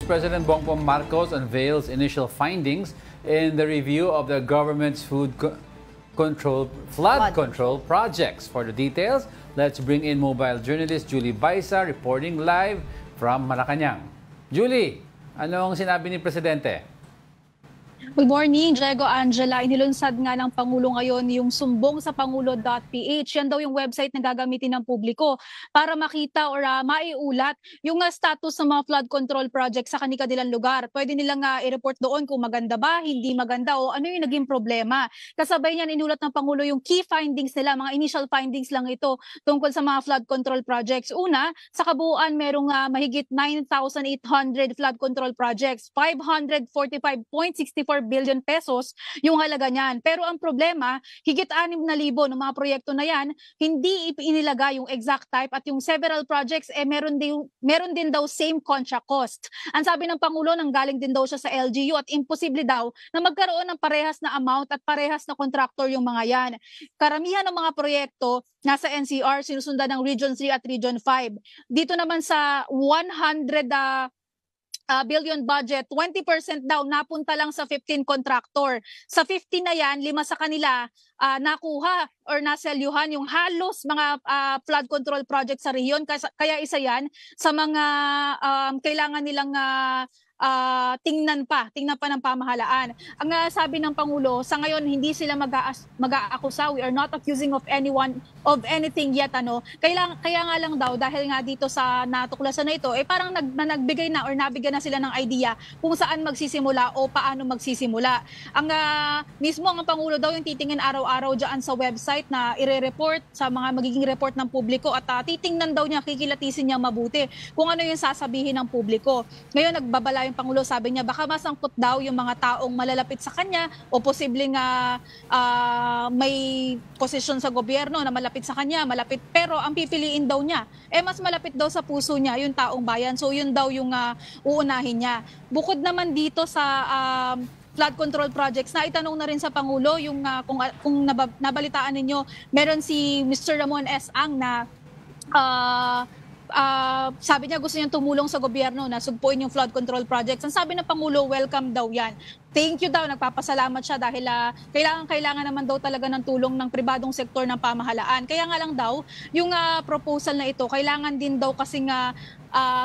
President Bongbong Marcos unveils initial findings in the review of the government's flood control projects. For the details, let's bring in mobile journalist Julie Baisa reporting live from Malacanang. Julie, ano ang sinabi ni Presidente? Good morning, Diego, Angela. Inilunsad nga ng Pangulo ngayon yung sumbong sa pangulo.ph. Yan daw yung website na gagamitin ng publiko para makita or maiulat yung status ng mga flood control project sa kani-kanilang lugar. Pwede nilang i-report doon kung maganda ba, hindi maganda o ano yung naging problema. Kasabay niyan, inulat ng Pangulo yung key findings nila, mga initial findings lang ito tungkol sa mga flood control projects. Una, sa kabuuan, merong mahigit 9,800 flood control projects, 545.64 billion pesos yung halaga niyan. Pero ang problema, higit 6,000 ng mga proyekto na yan, hindi inilagay yung exact type at yung several projects meron din daw same contract cost. Ang sabi ng Pangulo, nanggaling din daw siya sa LGU at imposible daw na magkaroon ng parehas na amount at parehas na contractor yung mga yan. Karamihan ng mga proyekto nasa NCR, sinusundan ng Region 3 at Region 5. Dito naman sa 100 billion budget, 20% daw napunta lang sa 15 contractor. Sa 15 na yan, 5 sa kanila nakuha or naselyuhan yung halos mga flood control project sa rehiyon. Kaya isa yan sa mga kailangan nilang tingnan pa ng pamahalaan. Ang sabi ng Pangulo, sa ngayon hindi sila mag-aakusa. We are not accusing of anyone of anything yet. Kaya nga lang daw, dahil nga dito sa natuklasan na ito, parang nagbigay na or nabigyan na sila ng idea kung saan magsisimula o paano magsisimula. Mismo ang Pangulo daw yung titingin araw-araw dyan sa website na ire-report sa mga magiging report ng publiko at titingnan daw niya, kikilatisin niya mabuti kung ano yung sasabihin ng publiko. Ngayon nagbabala yung Pangulo, sabi niya baka masangkot daw yung mga taong malalapit sa kanya o posibleng may posisyon sa gobyerno na malapit sa kanya, pero ang pipiliin daw niya, mas malapit daw sa puso niya yung taong bayan. So yun daw yung uunahin niya. Bukod naman dito sa flood control projects, na itanong na rin sa Pangulo yung kung nabalitaan ninyo, meron si Mr. Ramon S. Ang na sabi niya gusto niyang tumulong sa gobyerno na sugpuin yung flood control projects. Ang sabi ng Pangulo, welcome daw yan. Thank you daw, nagpapasalamat siya dahil kailangan naman daw talaga ng tulong ng pribadong sektor ng pamahalaan. Kaya nga lang daw, yung proposal na ito, kailangan din daw kasing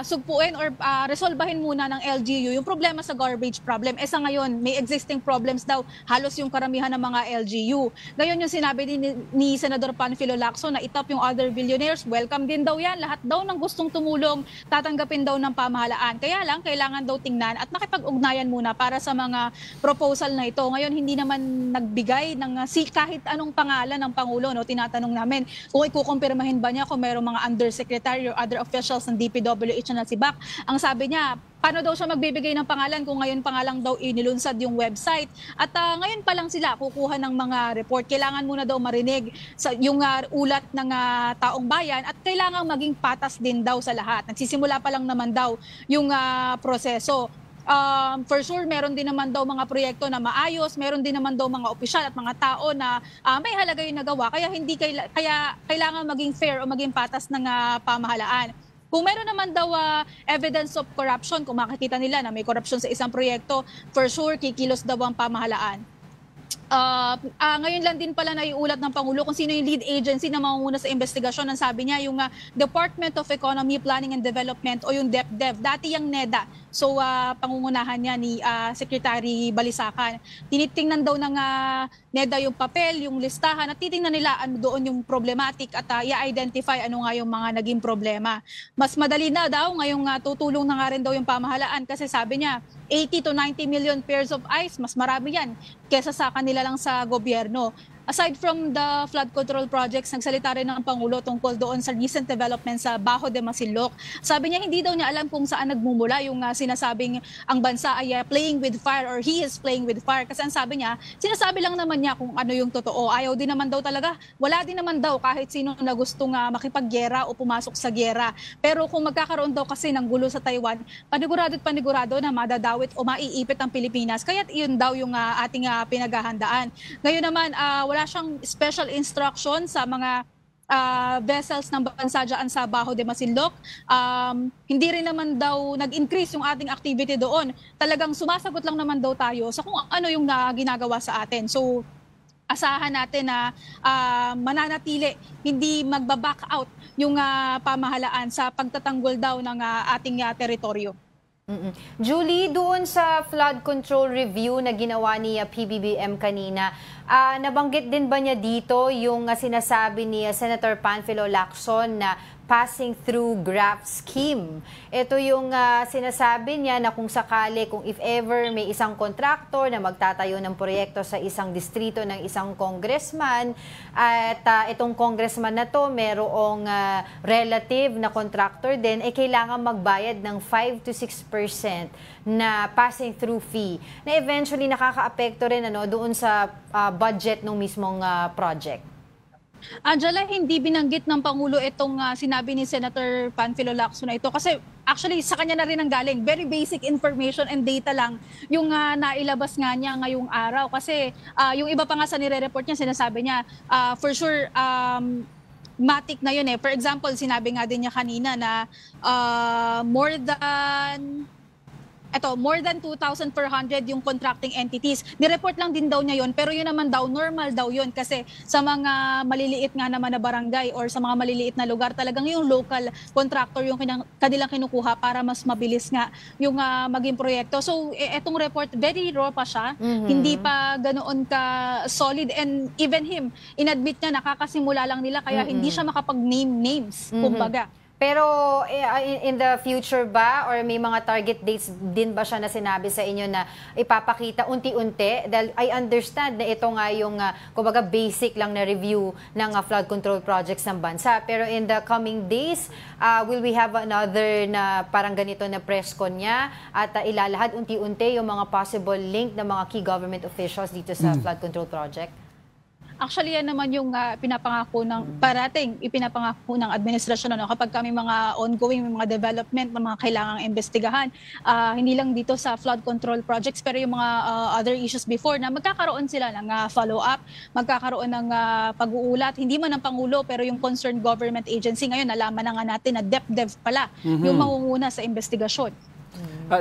sugpuin or resolbahin muna ng LGU yung problema sa garbage problem. Sa ngayon, may existing problems daw, halos yung karamihan ng mga LGU. Ngayon yung sinabi ni Senador Panfilo Lacson na itap yung other billionaires, welcome din daw yan. Lahat daw ng gustong tumulong, tatanggapin daw ng pamahalaan. Kaya lang, kailangan daw tingnan at makipag-ugnayan muna para sa mga proposal na ito. Ngayon, hindi naman nagbigay ng kahit anong pangalan ng Pangulo. Tinatanong namin kung ikukumpirmahin ba niya kung mayroong mga undersecretary or other officials ng DPWH na nasibak. Ang sabi niya, paano daw siya magbibigay ng pangalan kung ngayon pa nga lang daw inilunsad yung website. At ngayon pa lang sila kukuha ng mga report. Kailangan muna daw marinig yung ulat ng taong bayan at kailangan maging patas din daw sa lahat. Nagsisimula pa lang naman daw yung proseso. For sure, meron din naman daw mga proyekto na maayos, meron din naman daw mga opisyal at mga tao na may halaga yung nagawa, kaya kailangan maging fair o maging patas ng pamahalaan. Kung meron naman daw evidence of corruption, kung makikita nila na may corruption sa isang proyekto, for sure, kikilos daw ang pamahalaan. Ngayon lang din pala naiulat ng Pangulo kung sino yung lead agency na mamumuna sa investigasyon. Ang sabi niya, yung Department of Economy, Planning and Development o yung DepDev. Dati yung NEDA. So, pangungunahan niya ni Secretary Balisacan. Tinitingnan daw ng NEDA yung papel, yung listahan at titingnan nila ano doon yung problematic at i-identify ano nga yung mga naging problema. Mas madali na daw, ngayong tutulong na nga rin daw yung pamahalaan kasi sabi niya, 80 to 90 million pairs of eyes, mas marami yan kesa sa kanila lang sa gobyerno. Aside from the flood control projects, nagsalita rin ng Pangulo tungkol doon sa recent development sa Bajo de Masinloc. Sabi niya hindi daw niya alam kung saan nagmumula yung sinasabing ang bansa ay playing with fire or he is playing with fire. Kasi ang sabi niya, sinasabi lang naman niya kung ano yung totoo. Ayaw din naman daw talaga, wala din naman daw kahit sino na gustong makipaggera o pumasok sa gera. Pero kung magkakaroon daw kasi ng gulo sa Taiwan, panigurado na madadawit o maiipit ang Pilipinas. Kaya't iyon daw yung ating pinaghahandaan. Ngayon naman, wala siyang special instruction sa mga vessels ng bansa dyan sa Baho de Masinloc. Hindi rin naman daw nag-increase yung ating activity doon. Talagang sumasagot lang naman daw tayo sa kung ano yung ginagawa sa atin. So, asahan natin na mananatili, hindi magbaback out yung pamahalaan sa pagtatanggol daw ng ating teritoryo. Julie, doon sa flood control review na ginawa ni PBBM kanina, nabanggit din ba niya dito yung sinasabi ni Senator Panfilo Lacson na passing through graph scheme? Ito yung sinasabi niya na kung sakali, kung if ever may isang kontraktor na magtatayo ng proyekto sa isang distrito ng isang congressman at itong congressman na to merong relative na contractor din, kailangan magbayad ng 5 to 6% na passing through fee na eventually nakakaapekto rin doon sa budget ng mismong project. Angela, hindi binanggit ng Pangulo itong sinabi ni Senator Panfilo Lacson na ito kasi actually sa kanya na rin ang galing. Very basic information and data lang yung nailabas nga niya ngayong araw kasi yung iba pa nga sa nire-report niya, sinasabi niya for sure matic na yun eh. For example, sinabi nga din niya kanina na more than 2,400 yung contracting entities. Nireport lang din daw niya yun, pero yun naman daw, normal daw yun kasi sa mga maliliit nga naman na barangay or sa mga maliliit na lugar, talagang yung local contractor yung kanilang kinukuha para mas mabilis nga yung maging proyekto. So, etong report, very raw pa siya. Hindi pa ganoon ka solid and even him, inadmit niya nakakasimula lang nila kaya hindi siya makapag-name names, kumbaga. Pero in the future ba or may mga target dates din ba siya na sinabi sa inyo na ipapakita unti-unti? Dahil I understand na ito nga yung kumbaga basic lang na review ng flood control projects ng bansa. Pero in the coming days, will we have another na parang ganito na press con niya at ilalahad unti-unti yung mga possible link ng mga key government officials dito sa flood control project? Actually, yan naman yung pinapangako ng parating, ipinapangako ng administrasyon kapag kami mga ongoing, may mga development na mga kailangang investigahan. Hindi lang dito sa flood control projects, pero yung mga other issues before na magkakaroon sila ng follow-up, magkakaroon ng pag-uulat, hindi man ng Pangulo, pero yung concerned government agency ngayon, nalaman na nga natin na DepDev pala yung mangunguna sa investigasyon.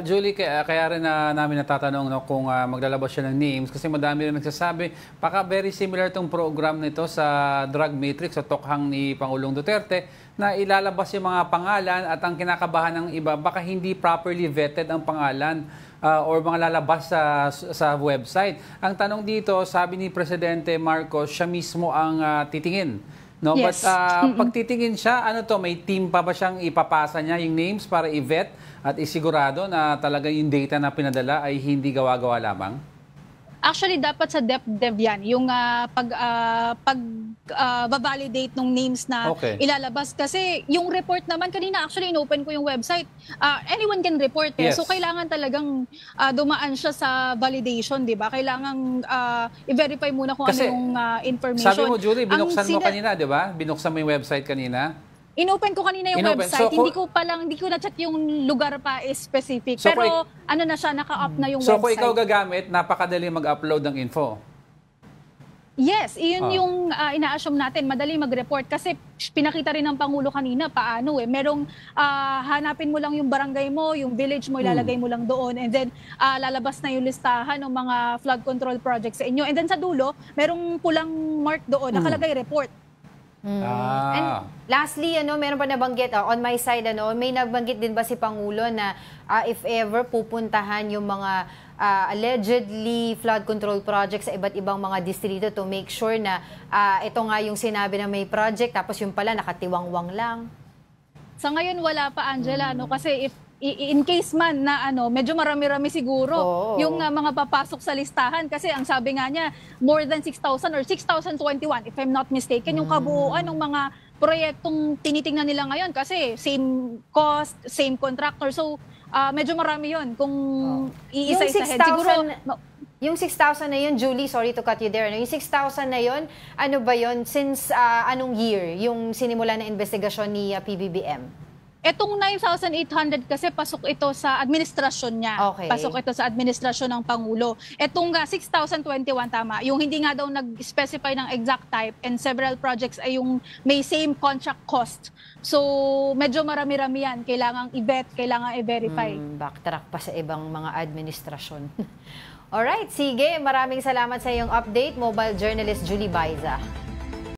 Julie, kaya rin namin natatanong kung maglalabas siya ng names kasi madami rin nagsasabi, baka very similar itong program nito sa drug matrix o tokhang ni Pangulong Duterte na ilalabas yung mga pangalan at ang kinakabahan ng iba, baka hindi properly vetted ang pangalan or mga lalabas sa website. Ang tanong dito, sabi ni Presidente Marcos, siya mismo ang titingin. No, yes. But pag titingin siya, may team pa ba siyang ipapasa niya yung names para i-vet at isigurado na talaga yung data na pinadala ay hindi gawa-gawa lamang? Actually, dapat sa DepDev yan, yung validate ng names na ilalabas. Kasi yung report naman, kanina actually inopen ko yung website, anyone can report. Yes. So kailangan talagang dumaan siya sa validation, di ba? Kailangan i-verify muna kung kasi, ano yung information. Sabi mo, Julie, binuksan mo kanina, di ba? Binuksan mo yung website kanina. Inopen ko kanina yung website, so, hindi ko na-chat yung lugar pa specific. So, pero ano na siya, naka-up na yung website. So kung ikaw gagamit, napakadali mag-upload ng info. Yes, iyon yung ina-assume natin, madali mag-report kasi pinakita rin ng Pangulo kanina paano merong hanapin mo lang yung barangay mo, yung village mo, ilalagay mo lang doon and then lalabas na yung listahan ng mga flood control projects sa inyo. And then sa dulo, merong pulang mark doon, nakalagay report. And lastly, meron pa nabanggit, on my side, may nabanggit din ba si Pangulo na if ever pupuntahan yung mga allegedly flood control projects sa iba't ibang mga distrito to make sure na ito nga yung sinabi na may project tapos yung pala nakatiwangwang lang? Sa ngayon wala pa, Angela, kasi if in case man na medyo marami-rami siguro yung mga papasok sa listahan kasi ang sabi nga niya more than 6,000 or 6,021 if I'm not mistaken yung kabuuan ng mga proyektong tinitingnan nila ngayon kasi same cost, same contractor. So medyo marami yun kung iisa-isahin. Siguro yung 6,000 na yun, Julie, sorry to cut you there. Yung 6,000 na yun, ano ba yun? Since anong year yung sinimula na investigasyon ni PBBM? Etong 9,800 kasi pasok ito sa administrasyon niya. Okay. Pasok ito sa administrasyon ng Pangulo. Etong 6,021 tama, yung hindi nga daw nag-specify ng exact type and several projects ay yung may same contract cost. So medyo marami-rami yan. Kailangang i-vet, kailangang i-verify. Backtrack pa sa ibang mga administrasyon. Alright, sige. Maraming salamat sa iyong update, mobile journalist Julie Baiza.